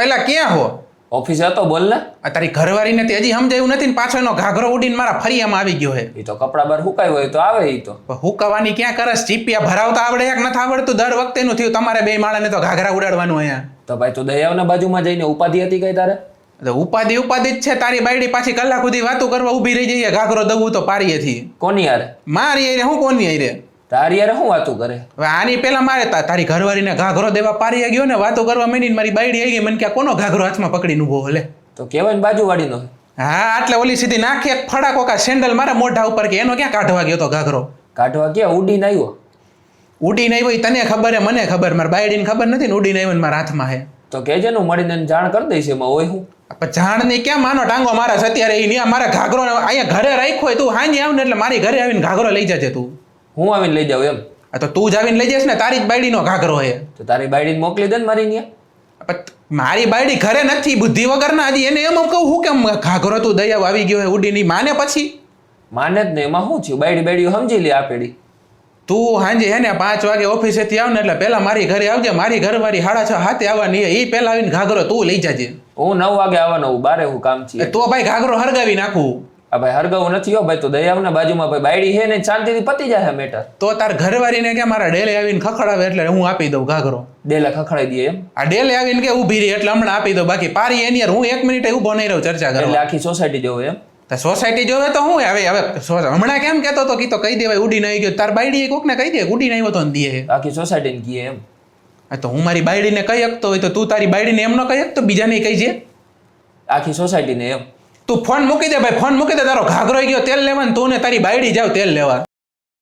એલા ક્યાં હો? ઓફિસે હતો, બોલ ને. આ તારી ઘરવાળીને તે હજી સમજાયું નથી ને પાછો એનો ઘાઘરો ઉડીને મારા ફરિયામાં આવી ગયો હે. એ તો કપડા બાર હુકાય હોય તો આવે. એ તો હુકાવાની ક્યાં કરસ? ચીપિયા ભરાવતા આવડે એક નથી આવડતું? દર વખતે નું થયું તમારે બે માળાને તો ઘાઘરા ઉડાડવાનું અહીંયા. તો ભાઈ તું દયાવના બાજુમાં જઈને ઉપાધિ હતી કઈ તારે? ઉપાધિ જ છે. તારી બાયડી પાછી કલાક સુધી વાતો કરવા ઊભી રહી જઈએ ઘાઘરો દવું તો પારીએથી. કોની યાર? મારી આરે હું કોની આરે? તારી યાર શું વાતું કરે? હવે આની પેલા મારે તારી ઘરવાળીને ઘાઘરો દેવા પારી ગયો ને વાતો કરવા માંડીને મારી બાયડી આવી ગઈ. મને કે કોનો ઘાઘરો હાથમાં પકડીને ઊભો હલે? તો કેવાય ને બાજુવાળીનો. હા એટલે ઓલી સીધી નાખી એક ફડાકો કા સેન્ડલ મારા મોઢા ઉપર કે એનો ક્યાં કાઢવા ગયો તો ઘાઘરો? કાઢવા ક્યાં? ઉડીને આવ્યો. ઉડીને આવ્યો તને ખબર હે મને ખબર, મારી બાયડીને ખબર નથી ને ઉડીને આવ્યો ને મારા હાથમાં હે. તો કેજે ને મળીને જાણ કરી દઈશ. એમાં હોય હું જાણ ની ક્યાં માનો ટાંગો મારા અત્યારે એ મારા ઘાઘરો અહીંયા ઘરે રાખ્યો હોય. તું હાંજે આવ ને એટલે મારી ઘરે આવીને ઘાઘરો લઈ જજે તું. હું આવીને લઈ જાઉં એમ? તો તું જ આવીને લઈ જઈશ ને, તારી જ બાયડીનો ઘાઘરો હે. તો તારી બાયડીને મોકલી દે ને મારી ત્યાં. મારી બાયડી ઘરે નથી, બુદ્ધિ વગરના. હજી એને એમ કહું હું કેમ ઘાઘરો તું દયા આવી ગયો હે ઉડીની માને? પછી માને જ ને, એમાં શું થયું? બાયડીઓ સમજી લે આપેડી. તું હાંજે હે ને 5 વાગે ઓફિસેથી આવ ને એટલે પેલા મારી ઘરે આવજે. મારી ઘરવાળી 6:30 આવવાની એ પેલા આવીને ઘાઘરો તું લઈ જજે. હું 9 વાગે આવવાનો, બારે હું કામ છે. તો ભાઈ ઘાઘરો હરગાવી નાખું. આ ભાઈ હરગાવું નથી હો ભાઈ. તો દયાવના બાજુમાં ભાઈ બાયડી હે ને શાંતિથી પતી જાય મેટર. તો તાર ઘરવાળીને કે મારા ડેલે આવીને ખખડાવે એટલે હું આપી દઉં ઘાઘરો. ડેલા ખખડાઈ દઈએ એમ? આ ડેલે આવીને કે ઊભી રહી એટલે હમણાં આપી દઉં. બાકી પારી એની યાર હું 1 મિનિટ ઊભો નહીં રહું ચર્ચા કરવા. એટલે આખી સોસાયટી જોવે એમ? સોસાયટી જોવે તો હું હવે હમણાં કેમ કહેતો તો કીધો કહી દેવાય ઉડીને આવી ગયો. તાર બાયડી કોકને કહી દે ઉડીને આવ્યો તો દે. આખી સોસાયટીને કીએ એમ? તો હું મારી બાયડીને કહી શકતો હોય તો તું તારી બાયડીને એમ ન કહી શકતો? બીજાને કહી છે આખી સોસાયટીને એમ? તું ફોન મૂકી દે ભાઈ, ફોન મૂકી દે. તારો ઘાઘરો ગયો તેલ લેવા ને તું ને તારી બાયડી જાવ તેલ લેવા.